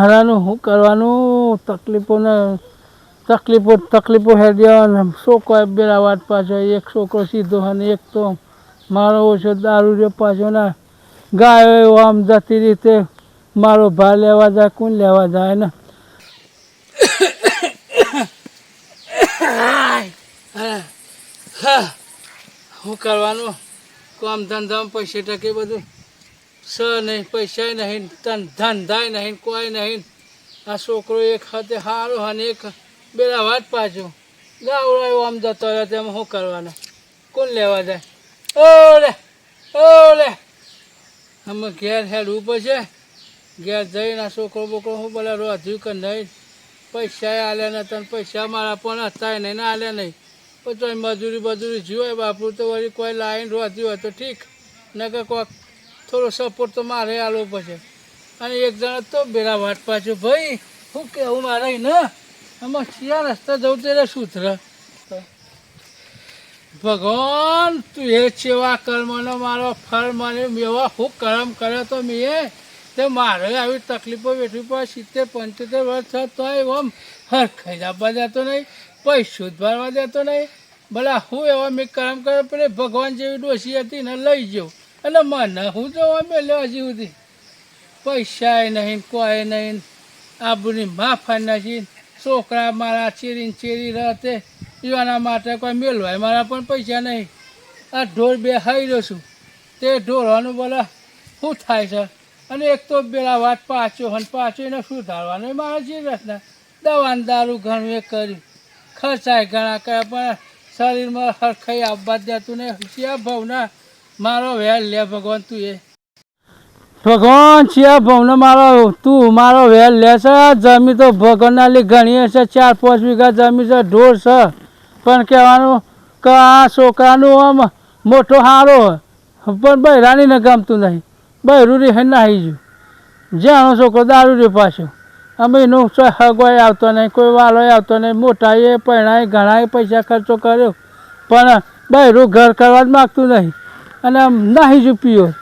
હરાનું શું કરવાનું તકલીફો હેડ્યા છોકરો બેરા વાત પાછો એક છોકરો સીધો અને એક તો મારો ઓછો દારૂ રહ્યો પાછો ના ગાયો આમ જતી રીતે મારો ભાર લેવા જાય કોણ લેવા જાય ને શું કરવાનું કામ ધંધામાં પૈસા ટકે બધું સ નહીં પૈસા નહીં ધંધાય નહીં કોઈ નહીં આ છોકરો એક હાથે સારો અને એક બેરા વાત પાછો ગાવડાયો આમ જતો રહ્યો તેમાં શું કરવાનું કોણ લેવા જાય ઓલે અમે ઘેર હેડવું પડશે ઘેર જઈને આ છોકરો બોકરો હું બોલે રોધ્યું કે નહીં પૈસા આલ્યા ને તને પૈસા મારા પણ હતા નહીં ને આલ્યા નહીં પછી મજૂરી જોવાય બાપુ તો વળી કોઈ લાઈન રોધ્યું હોય તો ઠીક નકર કોઈક થોડો સપોર્ટ તો મારે આલવો પડશે અને એક જણા તો બેરા વાટ પાછું ભાઈ શું કહેવું મારે ને આમાં શિયા રસ્તા જવું ત્યારે સુધર ભગવાન તું એ સેવા કર્મનો મારો ફળ મને મેવા હું કરમ કર્યો તો મેં તે મારે આવી તકલીફો વેઠવી પડે 70-75 વર્ષ તોય આમ હરખાઈ જવા દેતો નહીં પૈસું જ ભરવા દેતો નહીં ભલા હું એવા મેં કરમ કર્યો પણ ભગવાન જેવી ડોસી હતી ને લઈ ગયો અને મને હું જોવા મેલ્યો હજી સુધી પૈસા નહીં કોઈ નહીં આબુની માફા નથી છોકરા મારા ચેરી રહે એવાના માટે કોઈ મેળવાય મારા પણ પૈસા નહીં આ ઢોર બે હાઈ રહ્યો છું તે ઢોરવાનું બોલા શું થાય છે અને એક તો બેલા વાત પાછો એને સુધારવાનું મારા જે રચના દવાને દારૂ ઘણું એ કર્યું ખર્ચાય ઘણા કર્યા પણ શરીરમાં હરખાઈ આવવા દેતું ને શિયા ભાવના મારો વેલ લે ભગવાન તું એ ભગવાન શિયા ભાવને મારો વેલ લે છે જમીન તો ભગવાનના લી ઘણી છે 4-5 વીઘા જમીન છે ઢોર છે પણ કહેવાનું કે આ છોકરાનું આમ મોટો સારો પણ બૈરાનીને ગમતું નહીં બૈરું રે નાહી ગયું જ્યાંનો છોકરો દારૂ રે પાછો અમે એનો હગવાય આવતો નહીં કોઈ વાલોય આવતો નહીં મોટા એ પૈણાએ ઘણા પૈસા ખર્ચો કર્યો પણ બૈરું ઘર કરવા જ માગતું નહીં અને આમ નાહી જ પીયો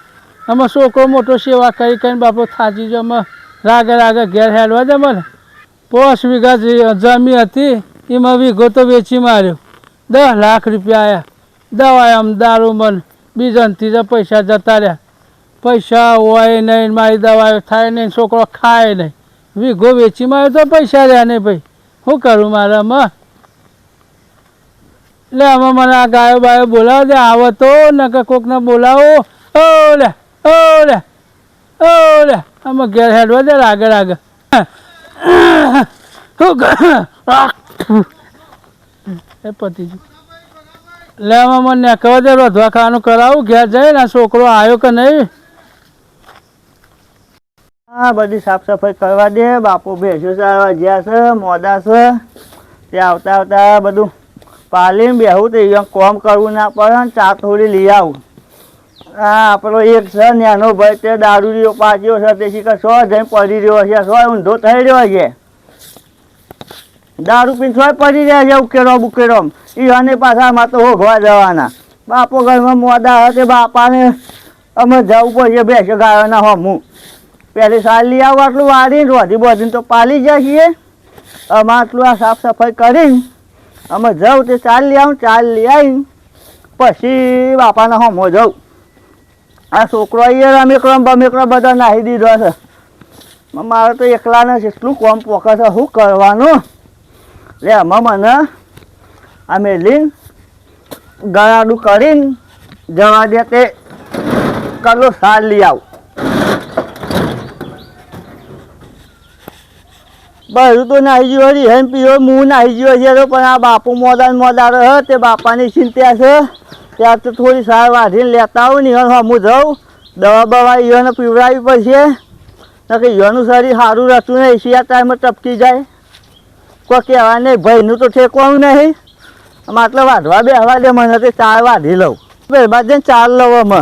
અમે છોકરો મોટો સેવા કરીને બાપો થાજી જો અમે રાગે ઘેર હેડવા દે મને 5 વીઘા જમીન હતી એમાં વીઘો તો વેચી માર્યો 10 લાખ રૂપિયા આવ્યા દવા આમ દારૂ મન બીજાને ત્રીજા પૈસા જતા રહ્યા પૈસા હોય નહીં મારી દવા થાય નહીં છોકરો ખાય નહીં વીઘો વેચી માર્યો તો પૈસા રહ્યા નહીં ભાઈ શું કરું મારે આમાં એટલે આમાં મને આ ગાયો બાયો બોલાવો દે આવો તો નકર કોકને બોલાવો ઓલે આમાં ઘેર હેડવા દે રાગે એ પતિ લે આમાં મને નેકવા દે રોધવા ખાવાનું કરાવું ઘેર જઈને છોકરો આવ્યો કે નહીં હા બધી સાફ સફાઈ કરવા દે બાપુ ભેંસો ચારવા જ્યાં છે મોડા છે તે આવતા બધું પાલીને બેહું તો અહીંયા કોમ કરવું ના પડે ને ચા થોડી લઈ આવું હા આપણો એક છે નાનો ભાઈ તે દારૂ રહ્યો પાછો છે તે શીખર સો જઈને પડી રહ્યો છે સો ઊંધો થઈ રહ્યો છે દારૂ પીને સો પડી રહ્યા છે ઉકેરો એને પાછામાં તો હોઘવા જવાના બાપો ઘરમાં મોડા હતા બાપાને અમે જવું પડશે ભેંસો ગાયોના હમું પહેલી સાલ લઈ આવું આટલું વાળીને રોધી બોધીને તો પાલી જાય છીએ અમે આટલું આ સાફ સફાઈ કરીને અમે જાઉં તે ચાલ લઈ આવીને પછી બાપાના હમો જાઉં આ છોકરો અહીંયા રમેકરો બધા નાહી દીધો છે મારે તો એકલાને એટલું કોમ પોકે છે શું કરવાનું લે એમાં મને આ મેલીને ગળાડું કરીને જવા દે તે કલો સાલ લઈ આવું બધું તો નાહી ગયો રિહેન પીવો હું નાહી ગયો છે તો પણ આ બાપુ મોડા રહે તે બાપાની ચિંતા છે ત્યાં તો થોડી સાર વાઢીને લેતા આવું ને હું જાઉં દવા બવા ઈયોને પીવડાવી પડશે કે ઈયોનું શરીર સારું રહેતું નહીં શિયા ટાઈમે ટપકી જાય કોઈ કહેવાય નહીં ભાઈનું તો ઠેકવાનું નહીં આટલે વાઢવા બેહવા દે મને તે 4 વાઢી લઉં બેરબાદ જઈને 4 લઉં અમે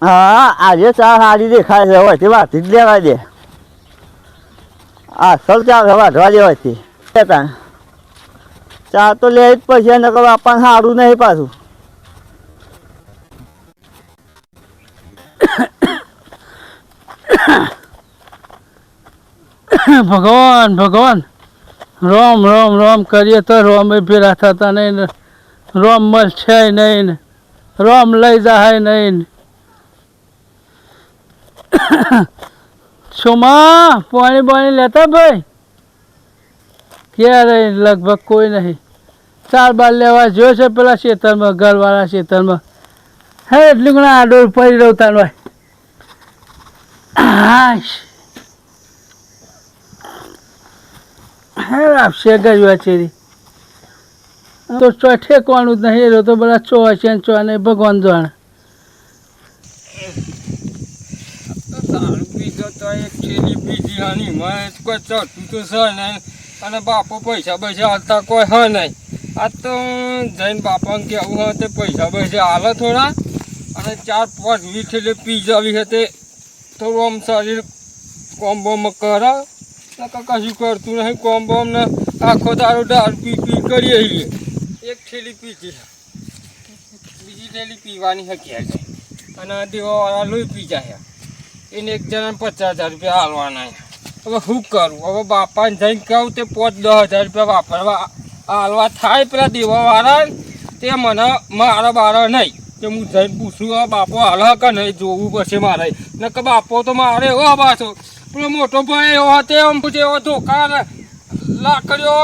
હા આજે 4 સારી દેખાય છે હોય તે વાઢી જ લેવા દે અસલ 4 વાઢવા દેવા છે ચા તો લે જ પછી નકર બાપાને સારું નહીં પાછું ભગવાન ભગવાન રોમ રોમ રોમ કરીએ તો રોમ ભેરા થતા નહીં ને રોમ મળશે નહીં ને રોમ લઈ જાય નહીં ને સુમા પાણી પાણી લેતા ભાઈ ક્યારે લગભગ કોઈ નહીં ચાર બાર લેવા જોયો છે પેલા ખેતરમાં ઘરવાળા ખેતરમાં હે એટલું ઘણા આડો પડી રહ્યું તાર ભાઈ હાશ હે આપશે ગયું ચેરી તો ચો ઠેકવાનું જ નહીં રહ્યો તો બધા ચો છે ને ચો નહીં ભગવાન જાણે દારૂ પીધો તો એક છેલ્લી પીધી આની મેં કોઈ ચડતું તો છે નહીં અને બાપો પૈસા હાલતા કોઈ હ નહીં આ તો જઈને બાપાને કહેવું હોય તે પૈસા હાલે થોડા અને 4-5 વીસ એટલે પી જવી હતી થોડું આમ શરીર કોમ બોમ કરે કશું કરતું નહીં કોમ બોમ ને આખો દારૂ પી કરીએ છીએ એક થેલી પીધી બીજી થેલી પીવાની હકી છે અને દેવાવાળા લોહી પી જાય એને એક જણાને 50,000 રૂપિયા હાલવાના હવે શું કરું હવે બાપાને જઈને કહું તે 5-10,000 રૂપિયા વાપરવા હાલવા થાય પેલા દેવાવાળા તે મને મારા બારા નહીં કે હું જઈને પૂછું હવે બાપો હાલ કે નહીં જોવું પડશે મારે ને કે બાપો તો મારે એવો પાછો પેલો મોટો ભાઈ એવો હતો એમ પૂછે એવો ધોકા લાકડીઓ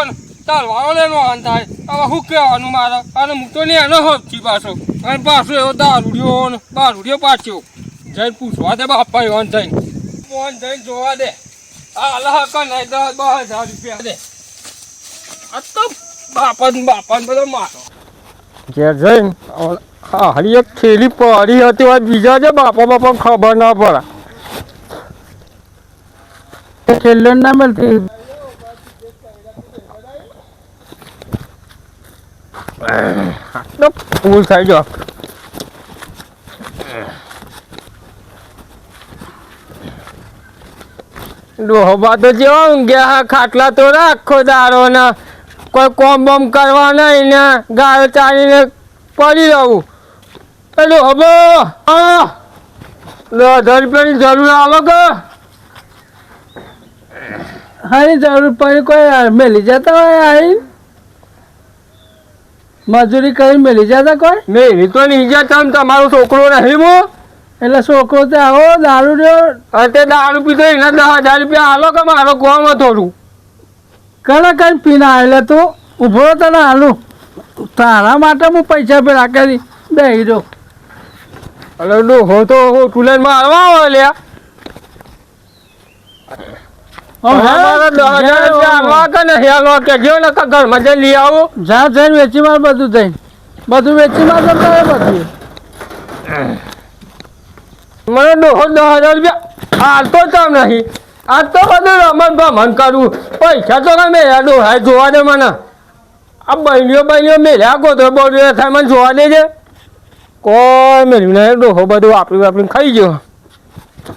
તાલવાળો લેનો આન થાય હવે શું કહેવાનું મારે અને હું તો ને એનો હપથી પાછો અને પાછો એવો દારૂડિયો પાછો જઈને પૂછવા દે બાપા એવાને જઈને ફોન જઈને જોવા દે હાલ કે નહીં 10,000 રૂપિયા દે આ તો બાપા બધો મારો ઘેર જઈને હા હરી એક થેલી પડી હતી હોય બીજા છે બાપા ખબર ના પડે છેલ્લો ના મળતી ફૂલ થઈ ગયો ડોહબા તો જેવા ઊંઘ્યા ખાટલા તો આખો દારો ને કોઈ કોમ બોમ કરવા નહીં ને ગાયો ચાલીને પડી રહું ડોહબો હા 10,000 રૂપિયાની જરૂર આવે કે હારી જરૂર પડી કોઈ મેલી જતા હોય આવી મજૂરી કરી મેલી જતા કોઈ મેં તો નહીં જતા તમારો છોકરો નહીં મો એટલે છોકરો તો આવો દારૂ રહ્યો તે દારૂ પીધો એના 10,000 રૂપિયા હાલો કે મારો કોમ થોડું કણા કઈ પીને આવેલા તું ઉભો તને હાલું તારા માટે હું પૈસા પેલા કરી બે રહ્યો અરે ડોહો તો ટુલેન મારવા આવે લ્યા જા જઈને વેચી માર બધું વેચી માર બધું મને ડોહો 10,000 રૂપિયા હાલતો જ નહીં આ તો બધું રમણ ભમણ કરવું પૈસા તો કઈ મેળ્યા ડોહા જોવા દે મને આ બહેનીઓ મેળ્યા ગોધરો બોધરો થાય મને જોવા દેજે કોઈ મેળ્યું નહીં ડોહો બધું વાપરીને ખાઈ ગયો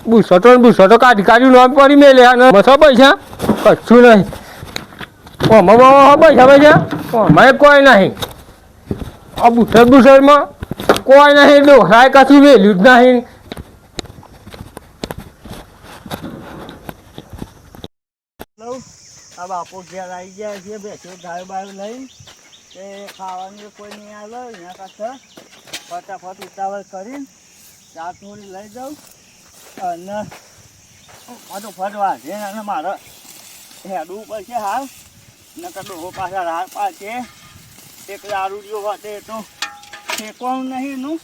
બુસટો કાઢી નામ પડી મેલ્યા ને મસો પૈસા કશું નહીં પૈસા અમારે કોઈ નહીં આ બુસરમાં કોઈ નહીં ડોહરાય કશું મેલ્યું જ નહીં આ બાપો ઘેર આવી ગયા છે બેસો ગાયો બાયો લઈને તે ખાવાનું કોઈ નહીં આવે એના કરતા ફટાફટ ઉતાવળ કરીને ચા થોડી લઈ જાઉં અને ફટોફટ વાંધે અને મારે હેડવું પડશે હાલ નકર ડોહો પાછા રાહ પાછે એક દારૂડિયો હોતે તો ફેંકવાનું નહીં એનું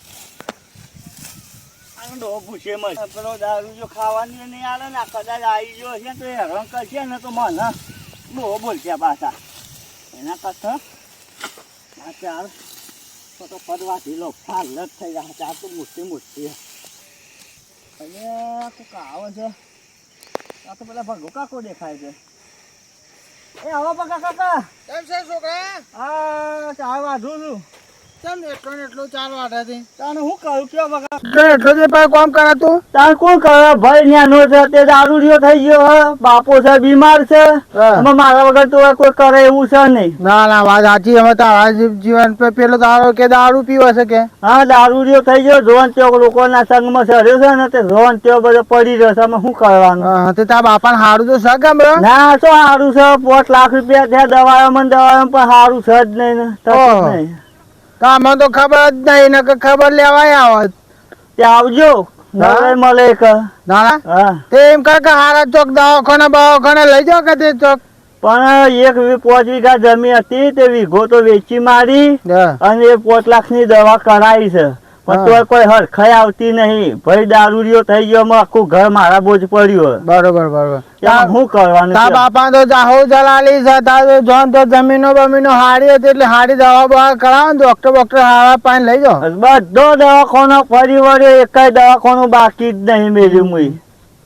અને ડોહો પૂછે મળે પેલો દારૂડિયો ખાવાની નહીં આવે ને કદાચ આવી ગયો છે તો એ હેરાન કરશે ને તો મને ડોહો બોલશે પાછા એના કરતા આ ચાર ફટોફટ વાંચી લો ફાલ જ થઈ જાય ચાર તો મોટી અને કોક આવે છે આ તો પેલા ભગો કાકો દેખાય છે એ આવો પકા કાકા કેમ છે છોકરા હા ચા વાઢું છું એટલો 4 વાટાથી તાને હું કરું કયો બગા એટલો જે પણ કામ કરાતું તાર કોણ કરે ભાઈ ન્યાનો છે તે દારૂડિયો થઈ ગયો હે બાપો છે બીમાર છે અમે મારા વગર તો કોઈ કરે એવું છે નહીં. ના વાત સાચી. અમે તારા જીવન પર પેલો તારો કે દારૂ પીવો છે કે હા દારૂડિયો થઈ ગયો જોન તેઓ લોકોના સંગમાં ચડ્યો છે ને તે જોન તેઓ બધો પડી રહ્યો છે અમે શું કરવાનું. તે તારા બાપાને હારું તો છે કેમ રે? ના શું સારું છે 5 લાખ રૂપિયા થયા દવાઓમાં પણ સારું છે જ નહીં ને તકલીફ નહીં. તો આમાં તો ખબર જ નહીં ને કે ખબર લેવાય આવત તે આવજો નવે મળે એક. ના હા તે એમ કર કે હારા ચોક દવાખાને લઈ જાઓ કે તે ચોક. પણ 5 વીઘા જમીન હતી તે વીઘો તો વેચી મારી અને 5 લાખની દવા કરાવી છે પણ તોય કોઈ હરખાઈ આવતી નહીં. ભાઈ દારૂડિયો થઈ ગયો એમાં આખું ઘર મારા બોજ પડ્યું. બરોબર શું કરવાનું? તાર બાપા તો જાહો જલાલી છે તાર જોન તો જમીનો બમીનો હારી હતી એટલે હારી દવા બવા કરાવો ને ડોક્ટર હારા પાણી લઈ જાઓ. બધો દવાખાનો ફરી વળ્યો એકાય દવાખાનું બાકી જ નહીં મેળ્યું મુઈ.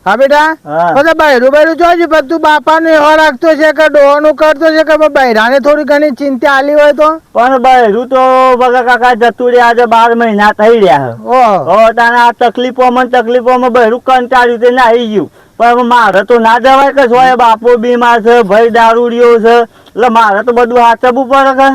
હા બેટા પછી બૈરું જોજે પણ તું બાપાને એવો રાખતો છે કે ડોવાનું કરતો છે કે બૈરાને થોડી ઘણી ચિંતા આલી હોય તો. પણ બૈરું તો બગા કાકા જતું રહ્યા આજે 12 મહિના થઈ રહ્યા. ઓહો તાને આ તકલીફોમાં બૈરું કંટાળ્યું તે નાહી ગયું. પણ મારે તો ના જવાય કે સોય બાપો બીમાર છે ભાઈ દારૂડિયો છે એટલે મારે તો બધું હાચવવું પડે કે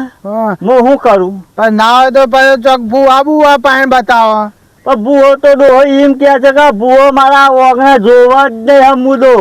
હું શું કરું. પણ ના હોય તો પછી ચોક ભૂવા પાણી બતાવો. પણ ભૂવો તો ડોહો એમ કે છે કે ભૂવો મારા ઓગણે જોવા જ નહીં મુદો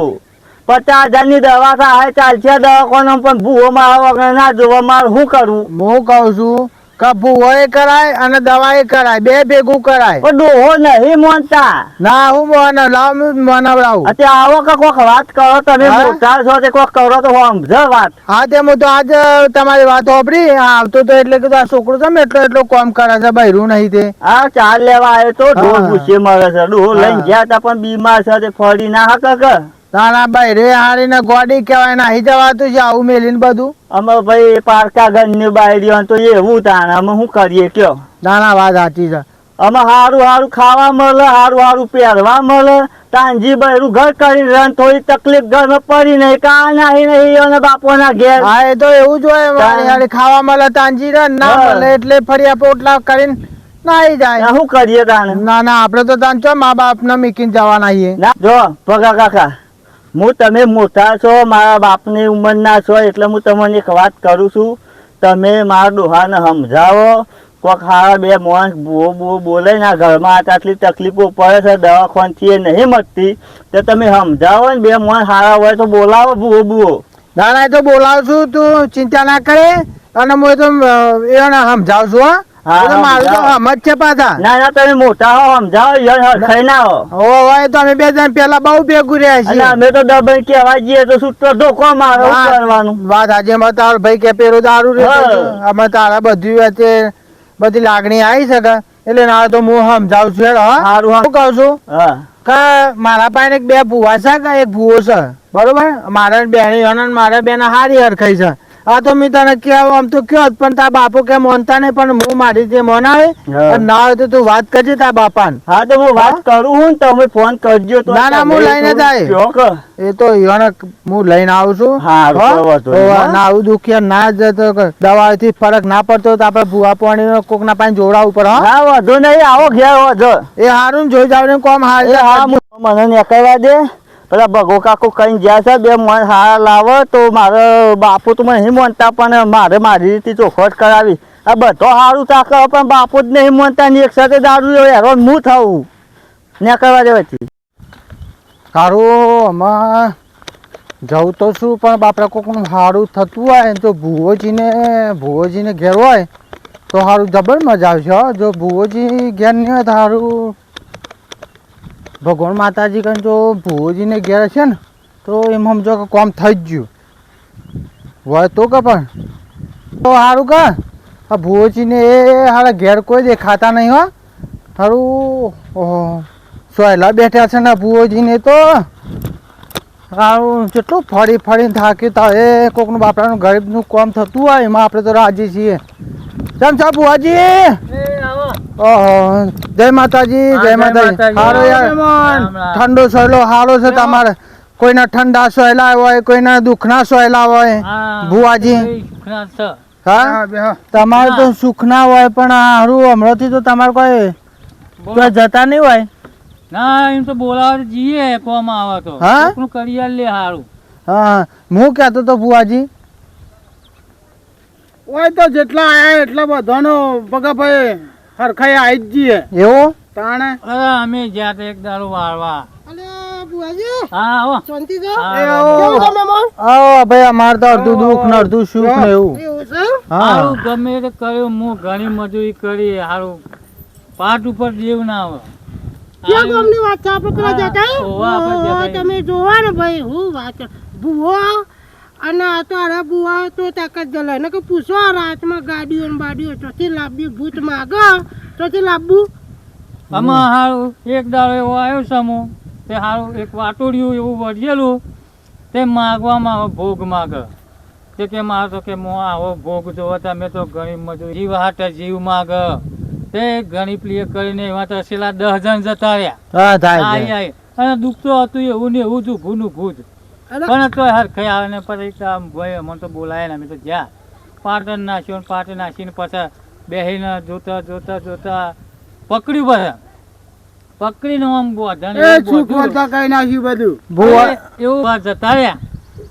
50,000 ની દવા થાય ચાલશે દવાખાનો પણ ભૂવો મારા ઓગણે ના જોવા મારે શું કરવું. હું કઉ છું કે ભૂવો એ કરાય અને દવા એ કરાય બે ભેગું કરાય. પણ ડોહો નહીં માનતા. ના હું મનાવડાવું. અત્યારે આવો કે કોઈક વાત કરો તમે મોટા છો તે કોઈક કરો તો સમજો વાત. હા તે હું તો આજ તમારી વાત સાંભળી આવતો તો એટલે કે આ છોકરો છે ને એટલો કામ કરે છે બૈરું નહીં તે. હા ચાર લેવા આવ્યો તો ઢોર પૂછે મળે છે ડોહો લઈને ગયા હતા પણ બીમાર છે તે ફરી ના હકે કે. તારા બૈરે હારીને ગોડી કહેવાય નાહી જવાતું છે આવું મેલીને બધું. અમે ભાઈ પારકા ઘરની બાયડીઓ તો એવું તાણે અમે શું કરીએ કયો. ના વાત સાચી છે. અમે સારું ખાવા મળે સારું પહેરવા મળે તાંજી બૈરું ઘર કરી રન થોડી તકલીફ ઘરમાં પડી નહીં કા નાહી નહીં અને બાપોના ઘેર. હા એ તો એવું જ હોય ખાવા મળે તાંજી રન ના મળે એટલે ફરી પોટલા કરીને નાહી જાય. શું કરીએ તાણે. ના આપડે તો તાન ચો મા બાપ ને મીકીને જવાના છીએ. જો પગા કાકા હું તમે મોટા છો મારા બાપની ઉંમરના છો એટલે હું તમને એક વાત કરું છું. તમે મારા ડોહાને સમજાવો કોઈક સારા 2 માણસ બુઓ બોલે ને ઘરમાં આટલી તકલીફો પડે છે દવાખાનથી એ નહીં મળતી તો તમે સમજાવો ને 2 માણસ સારા હોય તો બોલાવો બુઓ. ના તો બોલાવશું તું ચિંતા ના કરે અને હું તો એને સમજાવું છું. મારું તો સમજ છે પાછા. ના તમે મોટા હો સમજાવો ખાઈ ના હોય તો અમે 2 જણ પેલા બહુ ભેગું રહ્યા છીએ. અમે તો દબાઈ કહેવા જઈએ તો છૂટો ધોકો મારો કરવાનું. વાત આજે અમે તારો ભાઈ કે પેલો દારૂ અમે તારા બધી લાગણી આવી શકે એટલે ના તો હું સમજાવું છું. સારું કઉ છું કે મારા પાસે 2 ભૂવા છે કે 1 ભૂવો છે બરોબર. મારા બેન મારા બેન હારી હરખાઈ છે. હા તો મેં તને કહેવા આમ તો કયો પણ તારા બાપો કે મોનતા નહીં પણ હું મારી જે મોનાવે ના હોય તો તું વાત કરજે તારા બાપાને. હા તો હું વાત કરું હું તમે ફોન કરજો. ના હું લઈને જાય એ તો હું લઈને આવું છું. ના આવું દુખિયા ના જતો દવાથી ફરક ના પડતો તો આપડે ભૂવા પાણી કોક ના પાણી જોડાવવું પડે. હા વધુ નહીં આવો ઘેર વધુ એ હારું જોઈ જાવ કોમ હાર મને નીકળવા દે. પેલા ભગો કાકો કઈ ગયા છે 2 માણસ હારા લાવો તો મારે બાપુ તો મને નહીં માનતા પણ મારે મારી રીતે ચોખવટ કરાવી. આ બધો સારું ચાકે પણ બાપુ જ નહીં માનતા ને એક સાથે દારૂ હેરાન હું થવું ને કરવા દેવાથી. સારું આમાં જવું તો શું પણ બાપરા કોકનું સારું થતું હોય તો ભુવોજીને ઘેર હોય તો સારું જબર મજા આવશે. જો ભુવોજી ઘેર નહીં હોય તો સારું ભગવાન માતાજી કઈ જો ભુવોજીને ઘેર છે ને તો એમ સમજો કે કોમ થઈ જ ગયું હોય તો કે પણ તો સારું કે આ ભુવોજીને એ સારા ઘેર કોઈ દેખાતા નહીં હો. સારું સોયલા બેઠા છે ને ભુવોજીને તો સારું કેટલું ફરીને થાક્યું તા એ કોકનું બાપડાનું ગરીબનું કામ થતું હોય એમાં આપણે તો રાજી છીએ. કેમ છો ભુવાજી? ઓહો જય માતાજી. જય માતાજી. સારો યાર ઠંડો સોયલો સારો છે તમારે. કોઈના ઠંડા સોયલા હોય કોઈના દુખના સોયલા હોય ભુવાજી. હા તમારે તો સુખ ના હોય પણ હારું હમણાંથી તો તમારે કોઈ બોલો. જતા નહીં હોય. ના એમ તો બોલાવે જઈએ કોમ આવે તો હા? કોકનું કરિયર લે હારું. હા હું કહેતો તો બુઆજી ઓય તો જેટલા આયા એટલા બધાનો ભગાભાઈ હરખાઈ આવી જ જઈએ એવું તાણે અરે અમે જ્યાં તો એક દારૂ વાળવા. અલે બુઆજી હા આવો. શાંતિ છે હા, એ આવો. કેવું તમે મોન આવો ભાઈ અમારે તો અડધું દુઃખ ને અડધું સુખ ને એવું. એવું છે હા હારું ગમે તે કર્યું હું ઘણી મજૂરી કરી હારું પાટ ઉપર દેવ ના આવે. ક્યાં ગામની વાત છે આપણે પેલા હા, જતા ઓવા આપણે ઓહો, જતા. તમે જોવા ને ભાઈ હું વાત છે. ભૂવો અને આ તો અરે બુઆ તો તાકાત જલાય ને કે પૂછો આ રાતમાં ગાડીઓ ને બાડીઓ ચોથી લાવવી ભૂત માગ ચોથી લાવવું આમાં હારું એક દાડો એવો આવ્યો સમો તે હારું એક વાટોડિયું એવું વળગેલું તે માગવામાં આવે ભોગ માગે તે કે મારો તો કે મો આવો ભોગ જોવો તમે તો ઘણી મજૂરી જીવ હાટે જીવ માગે તે ઘણી પ્રિય કરીને એમાં તો છેલ્લા 10 જણ જતા રહ્યા. હા થાય આઈ છે. આઈ અને દુઃખ તો હતું એવું ને એવું જ ઊભું ને ઊભું જ. અરે પણ તો હરખાઈ આવે ને પછી આમ ભાઈ અમને તો બોલાય ને અમે તો જ્યાં પાટણ નાખ્યો ને પાટણ નાખીને પછી બેહીને જોતા જોતા જોતા પકડ્યું પછી પકડીને આમ બોધાને એ એવું છૂક બોધ્યું. વળતા કઈ નાખ્યું બધું બુઆ એવું વાત જતા રહ્યા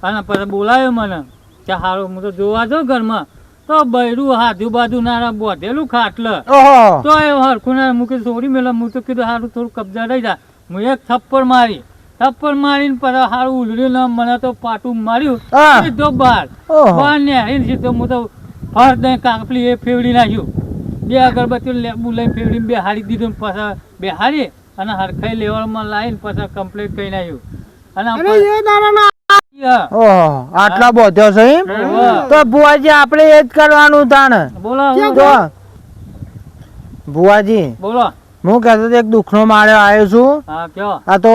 અને પછી બોલાવ્યો મને કે હારું હું તો જોવા જાઉં ઘરમાં તો બૈરું હાથું બાજુ નારા બોધેલું ખાટલ ઓહો તો એ હરખું ના મૂકી છોડી મેલા હું તો કીધું હારું થોડું કબજા રહી જા હું એક થપ્પડ મારીને પછી હારું ઉલડ્યું ને મને તો પાટું માર્યું હા. સીધો બહાર ઓહો. બહાર ને આવીને સીધો હું તો હર દઈ કાકલી એ ફેવડી નાખ્યું બે અગરબત્તી લેબુ લઈને ફેવડીને બેહાડી દીધું ને પછી બેહાડી અને હરખાઈ લેવલમાં લાવીને પછી કમ્પ્લીટ કરી નાખ્યું અને આમ અરે એ દાડાના હા. ઓહો આટલા બોધ્યો છે એમ? ઓહો. તો બુઆજી આપણે એ જ કરવાનું તાણ બોલો તો બુઆજી બોલો હું કહેતો તો એક દુઃખનો માળો આવ્યો છું હા કયો આ તો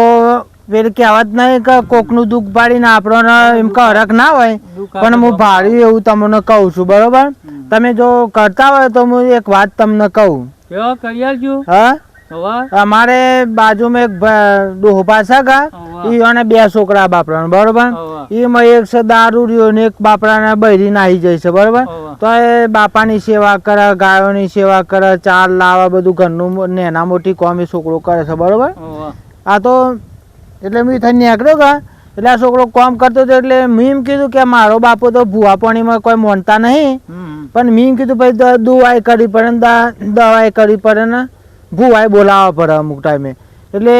પેલી કહેવત નહીં કે કોકનું દુઃખ પાડીને આપણને એમ કે હરખ ના હોય દુઃખ પણ હું ભાડ્યું એવું તમને કહું છું બરોબર તમે જો કરતા હોય તો હું એક વાત તમને કહું કયો કરી આલજો હા હવે અમારે બાજુમાં એક ડોહપા છે કા હોવે. ઈ અને 2 છોકરા બાપરાના બરોબર હોવે. એમાં એક છે દારૂ રહ્યો ને એક બાપરાના બૈરી નાહી જાય છે બરોબર હોવે. તો એ બાપાની સેવા કરે ગાયોની સેવા કરે ચાર લાવે બધું ઘરનું નેના મોટી કોમ એ છોકરો કરે છે બરોબર હોવે. આ તો એટલે મેં થઈને નીકળ્યો કા એટલે આ છોકરો કામ કરતો હતો એટલે મેં એમ કીધું કે મારો બાપો તો ભૂવા પાણીમાં કોઈ માનતા નહીં હમ. પણ મેં એમ કીધું ભાઈ દવાઈ કરવી પડે ને દવાઈ કરવી પડે ને ભૂવાઈ બોલાવવા પડે અમુક ટાઈમે એટલે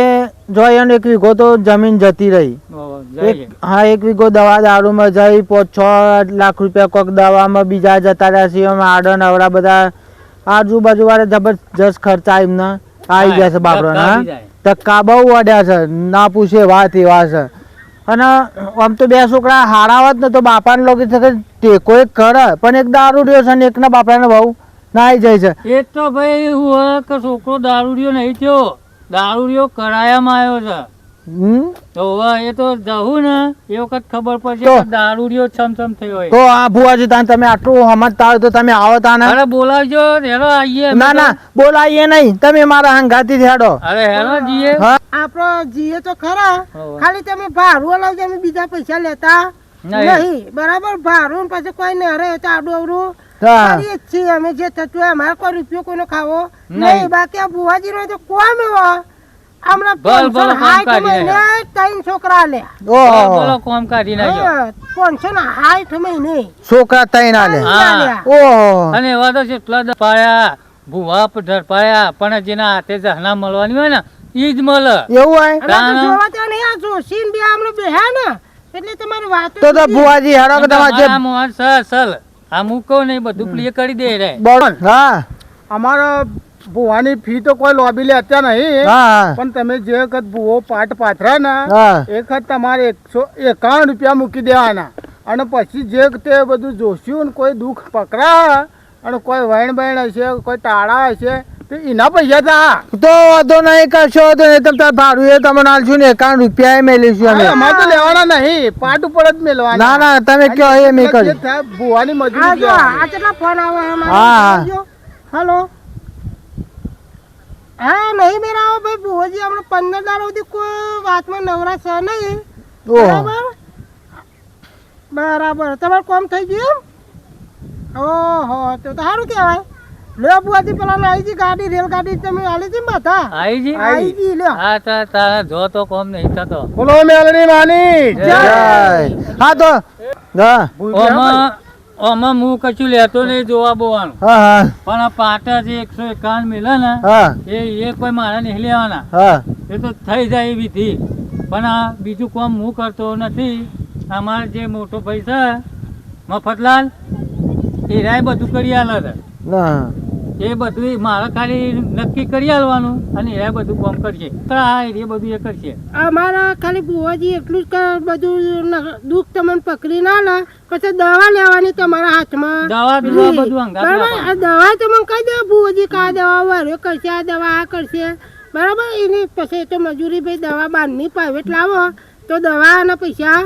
જો એને 1 વીઘો તો જમીન જતી રહી હોવે. જઈએ. હા 1 વીઘો દવા દારૂમાં જઈ 5-6 લાખ રૂપિયા કોઈક દવામાં બીજા જતા રહ્યા છે એમાં આડન અવડા બધા આજુબાજુ વાળા જબરજસ્ત ખર્ચા એમના આવી ગયા છે બાપરાના ધક્કા હા. આવી જાય. ધક્કા બહુ વાડ્યા છે ના પૂછે વાત એવા છે અને આમ તો 2 છોકરા હારા હોત ને તો બાપાને લોકો થશે ટેકો એક કરે પણ એક દારૂ રહ્યો છે ને એકના બાપાને બહુ નાઈ જાય છે એ તો ભાઈ એવું હોય કે છોકરો દારૂડિયો નહીં થયો દારૂડિયો કરાયામાં આવ્યો છે હમ? તો હવે એ તો જવું ને એ વખત ખબર પડશે તો? કે દારૂડિયો છમછમ થયો હોય. તો આ ભુવાજી તાન તમે આટલું સમજતા હોય તો તમે આવો તાને અરે બોલાવજો હેલો આવીએ ના ના બોલાઈએ નહીં તમે મારા હંગાથી હેડો અરે હેલો જઈએ હા આપણો જીએ તો ખરા હોવે. ખાલી તમે ભાડું લાવજો અમે બીજા પૈસા લેતા નહીં. નહીં બરાબર ભાડું ને પછી કોઈ ને હરે તો આડું અવડું હા. કરીએ જ છીએ અમે જે થતું હોય અમારે કોઈ રૂપિયો કોઈનો ખાવો નહીં. નહીં બાકી આ બુવાજી નો તો કોમ એવો હમણાં ભલ ભલ pension કામ હાઈટ કાઢી મહિને 3 છોકરા લે બોલો ઓહો કોમ કાઢી નાખ્યો. પેન્શન હાઈટ મહિને છોકરા તઈ ના લે હા. ઓહો અને એવા તો કેટલા પાયા ભૂવા ઢરપાયા પણ જેના હાથે જહના મળવાની હોય ને ઈ જ મળે. એવું હોય અને આ તો જોવા તો નહીં આ જોશી બે આમનો બેહ્યા ને એટલે તમારી વાતો તો તો ભુવાજી હેડો કે તમારે જે આ મોહન સર આ મૂકો ને બધું પ્રિય કરી દે રે. બોલ હા અમારા ભુવાની ફી તો કોઈ લોબી લેતા નહીં હા પણ તમે જે વખત ભુવો પાટ પાથરા ને હા એ વખત તમારે 151 રૂપિયા મૂકી દેવાના અને પછી જે તે બધું જોશ્યું ને કોઈ દુઃખ પકડા અને કોઈ વૈણ બૈણ હશે કોઈ ટાળા હશે તો એના પૈસા થા તો વાંધો નહીં કરશો તો નહીં તમે તાર ભાડું એ તમને આલશું ને 51 રૂપિયા મેલીશું અમે અમારે તો લેવાના નહીં પાટ ઉપર જ મેળવાના ના ના તમે કયો એ મેં કરી ભુવાની મજૂરી દેવાની. કેટલા ફોન આવે હા. હેલો હા નહીં મેળાવો ભાઈ ભુવાજી હમણાં 15 દાડા સુધી કોઈ વાતમાં નવરા છે નહીં ઓહો બરાબર બરાબર તમારું કામ થઈ ગયું ઓહો તો સારું કહેવાય. લે બુઆજી પેલા આવી ગાડી રેલગાડી તમે આલી છે માથા આવી જી આવી ગઈ લ્યો. હા તારા જો તો કોમ નહીં થતો. બોલો મેલડી માની જય. હા તો હા આમાં હું કશું લેતો નહીં જોવા બોવાનું, હા પણ આ પાટા જે 151 મિલે ને હા એ કોઈ મારા નહીં લેવાના, હા એ તો થઈ જાય એ વિધિ. પણ આ બીજું કામ હું કરતો નથી. અમારે જે મોટો ભાઈ છે મફતલાલ, એ રાય બધું કરી આલે છે. ના એ બધું મારે ખાલી નક્કી કરી આલવાનું અને એ બધું કામ કરશે. હા એ બધું એ કરશે. અમારા ખાલી બુઆજી એટલું જ બધું દુઃખ તમને પકડી ના લે પછી દવા લેવાની તમારા હાથમાં. દવા બીવા બધું અંગાત બરાબર. રાખવાનું. આ દવા તમને કહી દે બુઆજી કા દવા વાર્યો કરશે, આ દવા આ કરશે, બરાબર. એની પછી તો મજૂરી ભાઈ દવા બહારની પ્રાઇવેટ લાવો તો દવાના પૈસા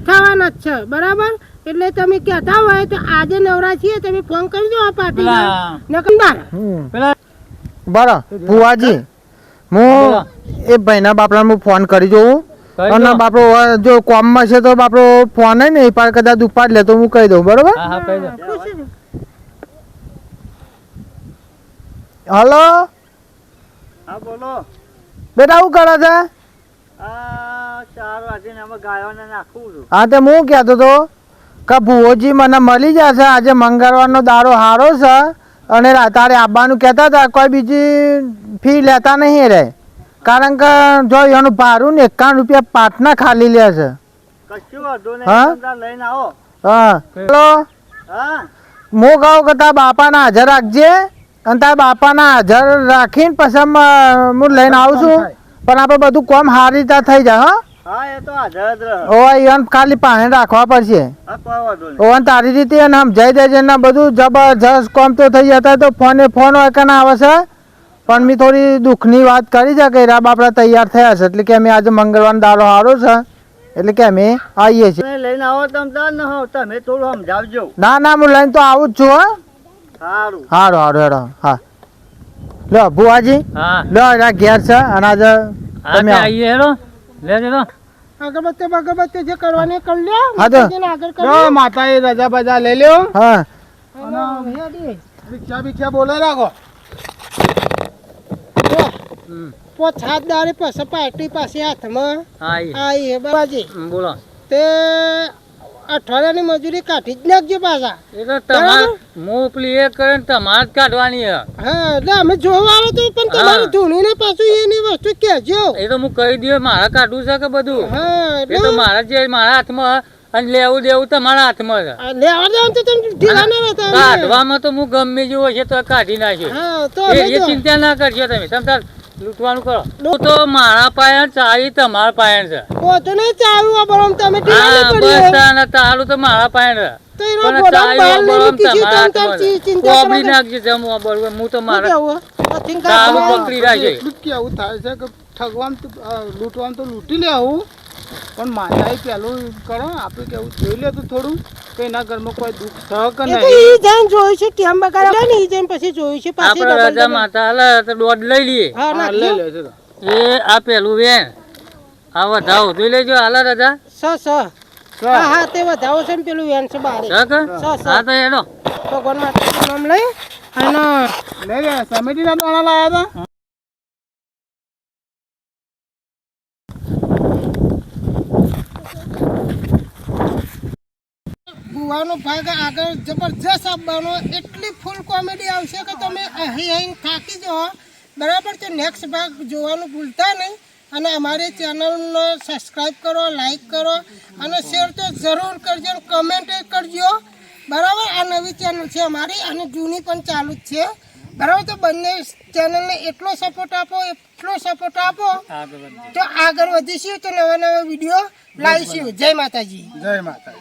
થવાના જ છે, બરાબર. એટલે તમે કહેતા હોય તો આજે નવરા છીએ તમે ફોન કરી દો આ પાર્ટીમાં નકમદાર. પેલા બરાબર ભુવાજી હું એ ભાઈના બાપડા હું ફોન કરી જોઉં કરી અને દો. બાપડો જો કોમમાં છે તો બાપડો ફોન ને એ પાર કદાચ ઉપાડ લે તો હું કહી દઉં બરોબર. હા હા કહી દો. હલો હા બોલો. બેટા શું કરે છે? આ 4 વાગે અમે ગાયોને નાખું છું. હા તે હું કહેતો હતો કે ભુવોજી મને મળી જશે આજે મંગળવારનો દાડો સારો છે અને તારે આવવાનું કહેતા હતા. કોઈ બીજી ફી લેતા નહીં રે, કારણ કે જો એનું ભાડું ને 51 રૂપિયા પાટના ખાલી લે છે. કશું વાંધો નહીં. હા? તમે લઈને આવો. હા હલો હા હું કહું કે તારા બાપાના હાજર રાખજે અને તારા બાપાના હાજર રાખીને પછી હું લઈને આવું છું. પણ આપણે બધું કામ સારી રીતે થઈ જાય. હા એ તો હાજર જ રહે. હા એને ખાલી પાણી રાખવા પડશે. હા કોઈ વાંધો નહીં. ઓન તારી રીતે એને સમજાઈ દેજે ને બધું જબરજસ્ત કામ તો થઈ જતા તો ફોને ફોન હોય કે ના આવે છે. પણ મેં થોડી દુઃખની વાત કરી છે કે રાબ આપણે તૈયાર થયા છે એટલે કે અમે આજે મંગળવારનો દાડો સારો છે એટલે કે અમે આવીએ છીએ. તમે લઈને આવો તમે તાર ન હો તમે થોડું સમજાવજો. ના ના હું લઈને તો આવું જ છું. હા સારું. સારું સારું હેડો. હા લો ભુવાજી હા લો એના ઘેર છે અને આજે હા તમે તે આવો. આવીએ હેરો લેજો લો. અગરબત્તી બગરબત્તી જે કરવાની કરી લ્યો. હા તો. માતાજીને આગળ કરી લ્યો. માતા એ રજા બજા લઈ લ્યો. હા અને હેડી. ભિક્ષા ભિક્ષા બોલે રાખો. 5-7 દાડે પછી પાર્ટી પાસે હાથમાં હા ઈ. આવી હે બાબાજી. બોલો. તે અઠવાડિયાની મજૂરી કાઢી જ નાખજો પાછા. એ તો તમારે મોકલી એ કરે ને તમારે જ કાઢવાની હે. હા એટલે અમે જોવા આવ્યો તો પણ તમારે હા. ધૂણીને પાછું એની વસ્તુ કહેજો. એ તો હું કહી દઉં મારે કાઢવું છે કે બધું. હા એ તો એટલે મારા જે મારા હાથમાં અને લેવું દેવું તમારા હાથમાં છે. લેવા દેવાનું તો તમે ઢીલા ના રહેતા અમે. કાઢવામાં તો હું ગમે જેવું હશે તો કાઢી નાખ્યો. હા તો એ અમે તો ચિંતા ના કરશો તમે તાર લૂંટવાનું કરો. હું તો મારા પાયણ ચાવી તમારા પાયણ છે. પોતે નહીં ચાવ્યું આ બરોમ તમે ઢીલા હા નહીં બસ પડીએ. તાને તારું તો મારા પાયણ છે. તો એનો પણ ગોડાઉન ચાવી બહાર લઈ બરોમ મૂકી છે, તમારા તમે તાર હાથમાં છે. ચિંતા કોબડી કરો. નાખજે જમવા બરોબર હું તો શું મારા કહેવું? પતિંગ ચાવી કાઢવાનું. પકડી રાખજે. એટલું જ કેવું થાય છે કે ઠગવાનું તો લૂંટવાનું તો લૂંટી લેવું પણ માતાએ પેલું કરો આપણે કેવું જોઈ લે તો થોડું કે એના ઘરમાં કોઈ દુઃખ સહ કે એ તો નહીં. ઈ જઈને જોયું છે કેમ બગાડે ને ઈ જઈને પછી જોયું છે પાછી આપણે ડબલ રજા ડબલ. માતા હાલે તો દોઢ લઈ લઈએ. હા હા, લઈ નાખજો. લે છે તો. એ આ પેલું વેણ આ વધાવો જોઈ લેજો હાલે રજા. હા હા તે વધાવો છે ને પેલું વેન છે બારે. છે કે? હા તો એનો ભગવાન માતાનું નામ લઈ અને લઈ લે સમિતિના દાણા લાયા હતા. ગુવાનો ભાગ આગળ જબરજસ્ત આપવાનો એટલી ફૂલ કોમેડી આવશે કે તમે અહીં અહીં થાકી જાઓ. બરાબર તો નેક્સ્ટ ભાગ જોવાનું ભૂલતા નહીં અને અમારી ચેનલને સબસ્ક્રાઈબ કરો, લાઈક કરો અને શેર તો જરૂર કરજો અને કમેન્ટ કરજો. બરાબર આ નવી ચેનલ છે અમારી અને જૂની પણ ચાલુ જ છે. બરાબર તો બંને ચેનલને એટલો સપોર્ટ આપો તો આગળ વધીશું તો નવા નવા વિડીયો લાવીશું. જય માતાજી. જય માતા.